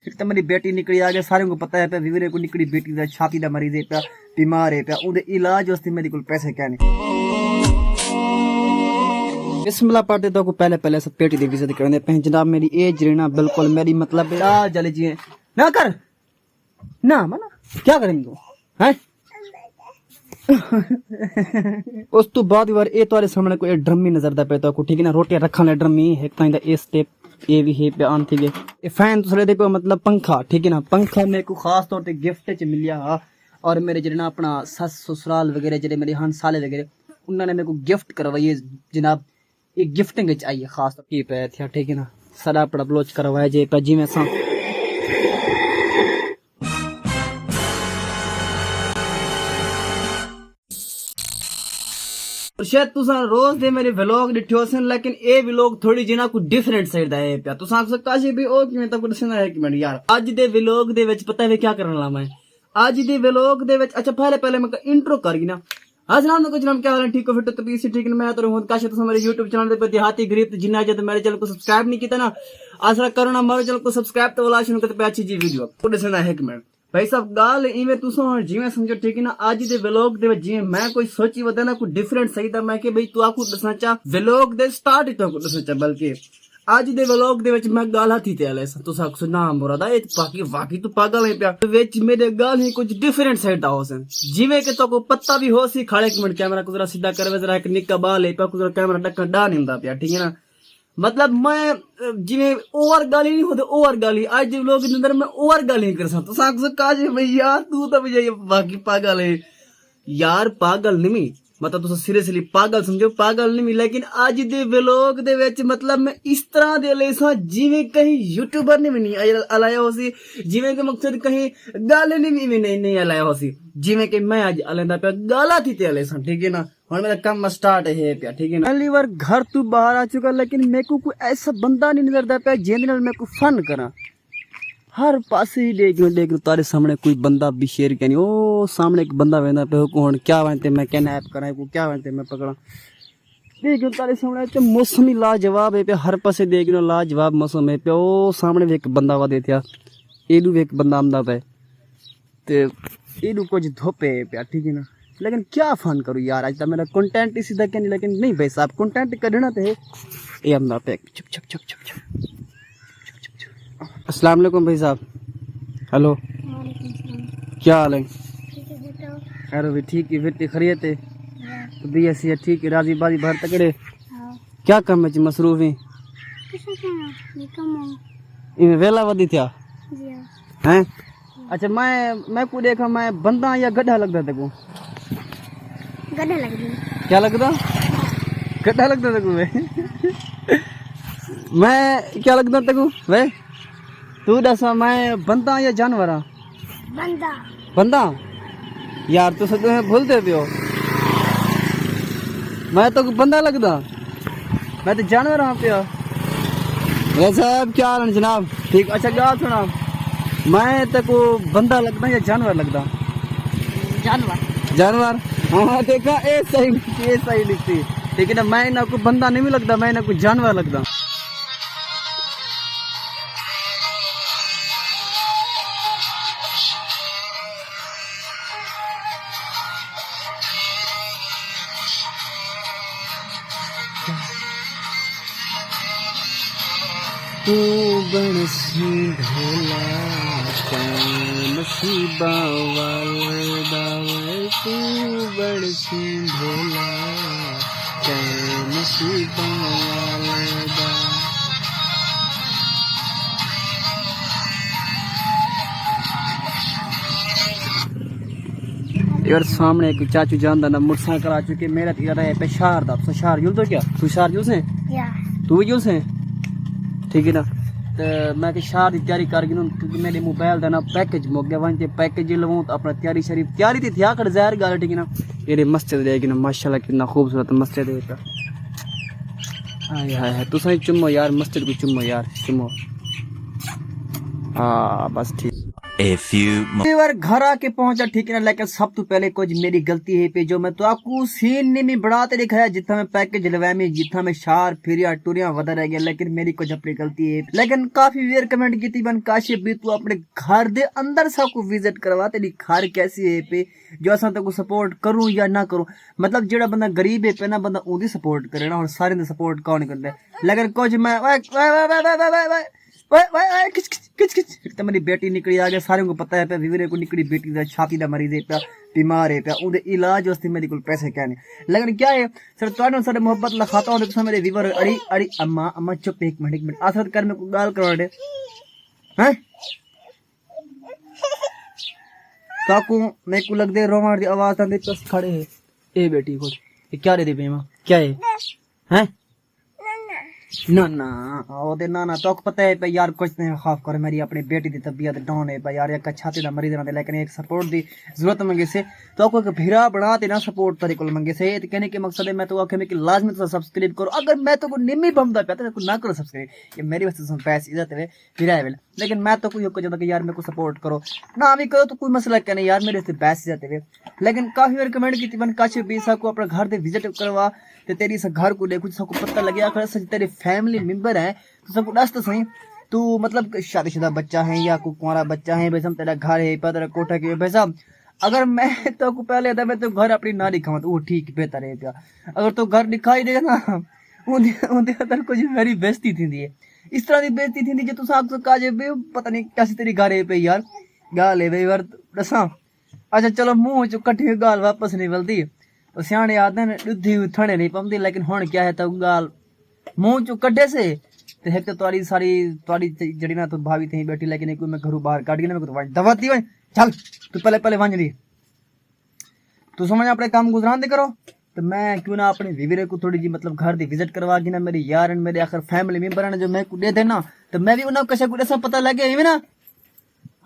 फिर तो मेरी बेटी निकली आ गया, सारे को पता है पे वीरे को निकली बेटी दा छाती दा मरीज है पे बीमार है पे उदे इलाज वास्ते मेरे को पैसे क्या नहीं। बिस्मिल्लाह पढ़ते तो को पहले सब पेटी दी विजिट करने पे जनाब मेरी एज रहना बिल्कुल मेरी मतलब आ जले जी ना कर ना मना क्या करेंगे तू हैं उस तो बाद बार ए तुम्हारे सामने कोई ड्रमी नजर दा पे तो ठीक है ना रोटियां रखने ले ड्रमी एक ताई दा ए स्टेप ए भी है पे आन थी गए ए फैन दूसरे दे पे मतलब पंखा ठीक है ना पंखा मेरे को खास तौर पे गिफ्ट च मिलिया हा और मेरे जेडे ना अपना सस ससुराल वगैरह जेडे मेरे हन साले वगैरह उन्होंने मेरे को गिफ्ट करवाई है जनाब एक गिफ्टिंग च आई है खास तौर पे थे ठीक है ना सदा पड़ा ब्लोच करवाया जे पे जिवें सा शायद तुसा रोज दे मेरे व्लॉग डिठो सन लेकिन ए व्लॉग थोड़ी जिना को डिफरेंट साइड दा है पे तुसा आख सकता जी भी ओ किवें तक दसना है कि मिनट यार आज दे व्लॉग दे विच पता है क्या करन ला मैं आज दे व्लॉग दे विच अच्छा पहले मैं इंट्रो कर गई ना आज नाम कुछ नाम क्या हाल है ठीक हो फिट तो पीसी ठीक मैं तो हूं काश तुसा मेरे YouTube चैनल पे देहाती गरीब जिन्ना जे मेरे चैनल को सब्सक्राइब नहीं किया ना आसरा करो ना मेरे चैनल को सब्सक्राइब तो वाला शुरू करते पे अच्छी जी वीडियो को दसना है कि मिनट भाई साहब गाल इवें तुसा जिवें समझो ठीक है ना आज दे व्लॉग दे जिवें मैं कोई सोची वदा ना कोई डिफरेंट सही था मैं कि भाई तू आपको दसना चा व्लॉग दे स्टार्ट ही तो दसना चा बल्कि आज दे व्लॉग दे विच मैं गाल हाथी ते आले तुसा सुना मुरादा ए बाकी वाकई तू पागल है पे विच मेरे गाल ही कुछ डिफरेंट साइड दा होसन जिवें के तो को पता भी हो सी खड़े एक मिनट कैमरा को जरा सीधा करवे जरा एक निक्का बाल है पे को कैमरा डक्का डा नहीं हुंदा पे ठीक है ना मतलब मैं जिवें ओवर गाली नहीं होते ओवर गाली आज दे व्लॉग दे अंदर मैं ओवर गाली कर सा तुसा काज भाई यार तू तो भैया बाकी पागल है यार पागल नहीं मतलब तुसा सीरियसली पागल समझो पागल नहीं लेकिन आज दे व्लॉग दे विच मतलब मैं इस तरह दे ले सा जिवें कहीं यूट्यूबर ने भी नहीं अलाया हो सी जिवें के मकसद कहीं गाले ने भी नहीं अलाया हो सी जिवें कि मैं आज अलेंदा पे गाला थी ते अले सा ठीक है ना और मेरा काम स्टार्ट है पे ठीक है ना पहली बार घर तू बाहर आ चुका लेकिन मेरे को कोई ऐसा बंदा नहीं नजरदा पे जेंदे नाल मैं को फन करा हर पासे ही देख तारे सामने कोई बंदा भी शेयर क्या नहीं ओ सामने एक बंदा वेंदा पे कौन क्या बनते मैं कैनैप करा को क्या बनते मैं पकड़ा देख तारे सामने तो मौसम ही लाजवाब है पे हर पासे देख लो लाजवाब मौसम है पे ओ सामने भी एक बंदा वा देथिया एडू भी एक बंदा आमदा पे ते एडू कुछ धोपे पे ठीक है ना लेकिन क्या फन करूँ यार आज तक मेरा कंटेंट इसी तक नहीं लेकिन नहीं भाई साहब कंटेंट करना तो है ये आमदा पे चुप चुप चुप चुप चुप अस्सलाम वालेकुम भाई साहब हेलो क्या हाल है खैर भी ठीक है फिर खरीते तो भी ऐसी ठीक है राजी बाजी भर तकड़े क्या काम है मसरूफ है इनमें वेला वधी था हैं अच्छा मैं को देखा मैं बंदा या गड्ढा लगता तेरे को गड्ढा लगता क्या लगता गड्ढा लगता तेरे को मैं क्या लगता तेरे को वे तू दसा मैं बंदा या जानवर बंदा बंदा यार तू सब भूलते पियो मैं तो बंदा लगदा मैं तो जानवर हाँ पिया वैसा क्या हाल है जनाब ठीक अच्छा गाल सुना मैं तो को बंदा लगदा या जानवर लगदा जानवर जानवर हाँ देखा ए सही लिखती ठीक है ना मैं ना को बंदा नहीं लगता मैं ना को जानवर लगदा तू बनसी ढोला नसीबा वाले दावे तू बनसी ढोला नसीबा वाले दा यार सामने एक चाचू जानदा ना मुर्सा करा चुके मेरा इरादा है पे शहर दा शहर यूल तो क्या तू शहर यूल से तू भी यूल से ठीक है ना तो मैं कि शहर की तैयारी कर गई क्योंकि मेरे मोबाइल का ना पैकेज मुक गया वहीं पैकेज लवाऊँ तो अपना तैयारी शरीफ तैयारी थी आखिर ज़ाहिर गल ठीक है ना ये मस्जिद रहेगी ना माशाल्लाह कितना खूबसूरत मस्जिद है हाय हाय हाय तुम चुम्मो यार मस्जिद को चुम्मो यार चुम्मो हाँ बस ठीक A few बार घर आके पहुंचा ठीक है ना, लेकिन सब तो पहले कुछ मेरी गलती है पे जो मैं तो आपको सीन नहीं में बढ़ाते दिखाया जितना मैं पैकेज लवाया में जितना मैं शार फिरिया टूरिया वधा रह गया, लेकिन मेरी कुछ अपनी गलती है। लेकिन काफी वेर कमेंट की थी बन काशिफ भी तू अपने घर दे अंदर सबको विजिट करवा तेरी घर कैसी है पे जो असा तो सपोर्ट करूं या ना करूं, मतलब जेड़ा बंदा गरीब है पे ना बंदा ओदी सपोर्ट करे ना, और सारे ने सपोर्ट कौन करता है। लेकिन कुछ मैं किच किच किच किच एक तो मेरी बेटी निकली आ गया, सारे को पता है पे वीरे को निकली बेटी दा छाती दा मरीज है पे बीमार है पे उदे इलाज वास्ते मेरे को पैसे क्या नहीं। लेकिन क्या है सर तुहाडे सारे मोहब्बत लखाता हूं तो मेरे वीवर अड़ी अड़ी अम्मा अम्मा चुप एक मिनट आसरत कर में को गाल करवा दे हैं काकू मेरे को लग दे रोमार दी आवाज आंदे बस खड़े है ए बेटी को ये क्या रे दे बेमा क्या है हैं ना ना ओदे ना ना तो पता है पे यार कुछ नहीं खाफ कर मेरी अपनी बेटी दी तबीयत डाउन है पे यार एक छाती दा मरीज रहंदे, लेकिन एक सपोर्ट दी जरूरत मंगे से तो कोई भीरा बना ते ना सपोर्ट तरी को मंगे से तो कहने के मकसद है मैं तो आखे में कि लाजमी तो सब्सक्राइब करो, अगर मैं तो को निम्मी बमदा पे तो ना करो सब्सक्राइब, ये मेरी वजह से पैसे इज्जत है भीरा है, लेकिन मैं तो कोई को जदा कि यार मेरे को सपोर्ट करो ना भी करो तो कोई मसला क्या नहीं यार मेरे से पैसे इज्जत है। लेकिन काफी बार कमेंट की थी बन काशिफ भी को अपना घर दे विजिट करवा ते तेरी से घर को देखो सबको पता लग गया अगर सच तेरे फैमिली मेंबर है तो सबको दस तो सही तू मतलब शादीशुदा बच्चा है या कोई कुंवारा बच्चा है, भाई तेरा घर है तेरा कोठा के भाई साहब अगर मैं तो को पहले था मैं तो घर अपनी ना दिखाऊं तो वो ठीक बेहतर है क्या, अगर तो घर दिखाई देगा ना उनके अंदर कुछ मेरी बेइज्जती थी है इस तरह की बेइज्जती थी जो तू साहब काजे बे पता नहीं कैसी तेरी घर है पे यार गाल है भाई यार दसा। अच्छा चलो मुंह चो कट्ठी गाल वापस नहीं मिलती तो सियाने आते हैं दुधी थने नहीं पमदी, लेकिन हुण क्या है तो गाल मुंह चो कड्डे से ते एक तो तुम्हारी सारी तुम्हारी जड़ी ना तो भाभी थी बैठी, लेकिन एक मैं घरों बाहर काट गया ना तो दवा दी चल तू पहले पहले वंज रही तू समझ अपने काम गुजरान दे करो, तो मैं क्यों ना अपने वीवीरे को थोड़ी जी मतलब घर दी विजिट करवा के ना मेरे यार एंड मेरे आखिर फैमिली मेंबर ने जो मैं को दे देना तो मैं भी उन्हें कशा कुछ ऐसा पता लगे है ना।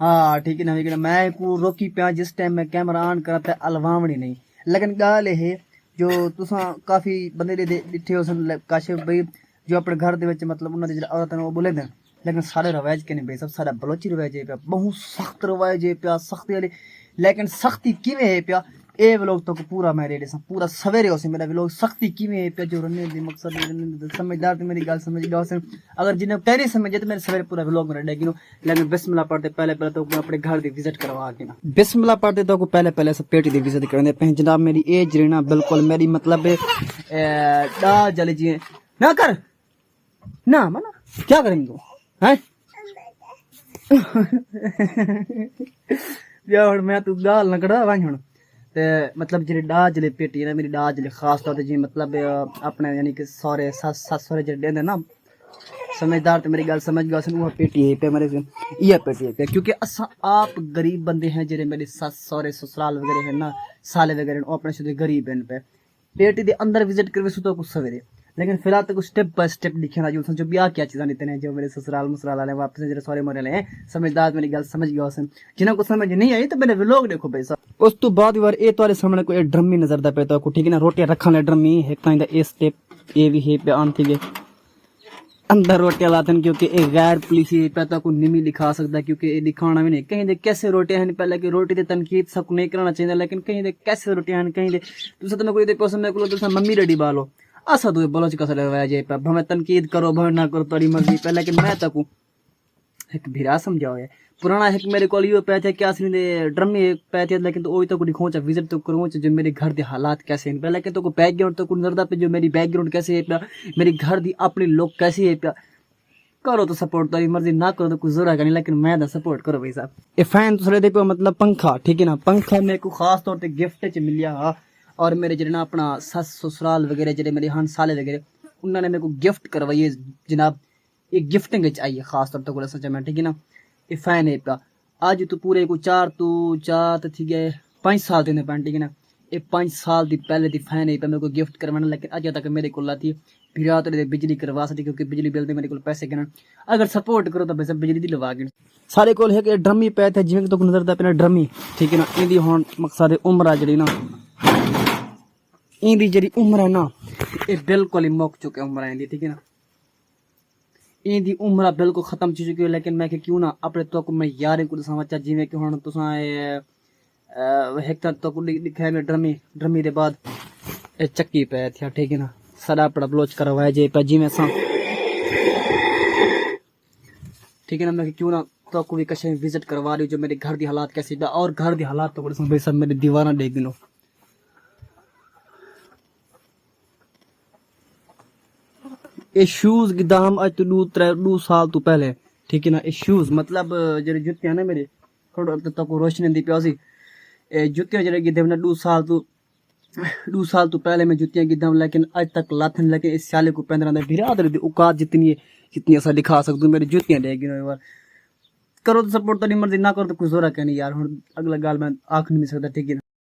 हाँ ठीक है ना मैं को रोकी पिया जिस टाइम मैं कैमरा ऑन करता अलवावनी नहीं, लेकिन गाल है जो तुसा काफी बंदे दिखे हो सन काशिफ भाई जो अपने घर दे विच मतलब उन्हां दी औरत ने वो बोले दे, लेकिन सारे रवाज के नहीं भाई सब सारा बलोची रवाज है पे बहुत सख्त रवाज है पे सख्ती वाली, लेकिन सख्ती किवें है पे ए व्लॉग तो पूरा मैं रेडी सा पूरा सवेरे होसे मेरा व्लॉग सख्ती किवें है पे जो रने दी मकसद समझदार तो मेरी गल समझ गया होसे, अगर जिन्हें पहले समझे तो मेरे सवेरे पूरा व्लॉग में रेडी गिनो। लेकिन बिस्मिल्लाह पढ़ते पहले पहले तो अपने घर दी विजिट करवा के ना बिस्मिल्लाह पढ़ते तो पहले पहले सब पेटी दी विजिट करने पे जनाब मेरी एज रहना बिल्कुल मेरी मतलब डा जले जी ना कर ना मना क्या करेंगे तू हैं यार मैं तू गाल न कड़ा वां हुन ते मतलब जेडी डा जले पेटी ना मेरी डा जले खास तौर ते जी मतलब अपने यानी कि सारे सस ससुरे जेडे देंदे ना समझदार तो मेरी गल समझ गया सन वो पेटी है पे मेरे ये पेटी है पे क्योंकि असा आप गरीब बंदे हैं जेरे मेरे सस सौरे ससुराल वगैरह है ना साले वगैरह अपने से गरीब हैं पे पेटी दे अंदर विजिट करवे सु तो कुछ सवेरे, लेकिन फिलहाल तो कुछ स्टेप बाय स्टेप लिखे जो जो ब्याह क्या चीज़ नहीं हैं जो मेरे ससुराल मुसराल वाले वापस जो सौरे मोरे वाले हैं समझदार मेरी गल समझ गया सन जिन्हें को समझ नहीं आई तो मेरे व्लॉग देखो भाई साहब। उस तो बाद बार ये तुम्हारे सामने कोई ड्रमी नजर दा पे तो ठीक है ना रोटियां रखने वाले ड्रमी एक ताई दा ए स्टेप ए भी है पे आन थी गए अंदर रोटियां लाते क्योंकि एक गैर पुलिसी पे तो को निमी लिखा सकता क्योंकि ये दिखाना भी नहीं कहीं दे कैसे रोटियां हैं पहले कि रोटी दे तनकीद सबको नहीं करना चाहिए, लेकिन कहीं दे कैसे रोटियां हैं कहीं दे तुझे तो कोई दे पसंद है को मम्मी रेडी बालो असा तो बोलो कसा लगवाया जाए पे भमे तनकीद करो भमे ना करो तोरी मर्जी पे, लेकिन मैं तक एक भिरा समझाओ है पुराना एक मेरे को लियो पे थे क्या दे ड्रमी पे थे, लेकिन तो ओई तो कुछ खोचा विजिट तो करूँ जो मेरे घर के हालात कैसे हैं, लेकिन तो बैकग्राउंड तो कुछ नजर पे जो मेरी बैकग्राउंड कैसे है पे मेरी घर दी अपनी लोग कैसे है पे करो तो सपोर्ट तारी मर्जी ना करो तो कुछ जरूरत नहीं, लेकिन मैं सपोर्ट करो भाई साहब। ये फैन दूसरे दे पे मतलब पंखा ठीक है ना पंखा मेरे को खास तौर पे गिफ्ट च मिलिया और मेरे जो ना अपना सस ससुराल वगैरह जो मेरे हन साले वगैरह उन्होंने मेरे को गिफ्ट करवाई है जनाब, ये गिफ्टिंग आई है खास तौर पर सच में ठीक है ना। ये फैन है का आज तो पूरे को चार तो थी गए 5 साल थे पैन ठीक है ना, ये 5 साल दी पहले दी फैन है मेरे को गिफ्ट करवाना, लेकिन अज तक मेरे को थी फिर रात बिजली करवा सकती क्योंकि बिजली बिल मेरे को पैसे गिन अगर सपोर्ट करो तो वैसे बिजली दी लवा गिन सारे को ड्रमी पै थे जिवें तो नजर पे ड्रमी ठीक है ना। इहदी हुण मकसद उम्र जी ना इहदी जी उम्र है ना ये बिल्कुल ही मुक चुके उम्र है ठीक है ना। इनकी उम्र बिल्कुल खत्म हो चुकी है लेकिन मैं क्यों ना अपने तो को मैं यार को दसा जिवें कि हुण तुसां एक तो को दिखाया मैं ड्रमी दे बाद ए चक्की पे थिया ठीक है ना सदा पड़ा ब्लोच करवाए जे पे जिवें सा ठीक है ना मैं क्यों ना तो को भी कशे विजिट करवा रही जो मेरे घर दी हालात कैसी बा और घर दी हालात तो को भाई सब मेरे दीवाना देख दिनो ये शूज की दाम आज तो 2 साल तो पहले ठीक है ना ये शूज मतलब जेरे जुत्तियां ना मेरे थोड़ा तो को रोशनी दी प्यासी ए जुत्तियां जेरे की देवना 2 साल तो पहले मैं जुत्तियां की दम लेकिन आज तक लाथन लेके इस साले को पहन रहा बिरादर दी औकात जितनी है जितनी ऐसा दिखा सकूं मेरी जुत्तियां देख गिनो एक बार करो तो सपोर्ट तो नहीं मर्जी ना करो तो कुछ जोरा कहनी यार हुन अगला गाल मैं आख नहीं सकता ठीक है ना।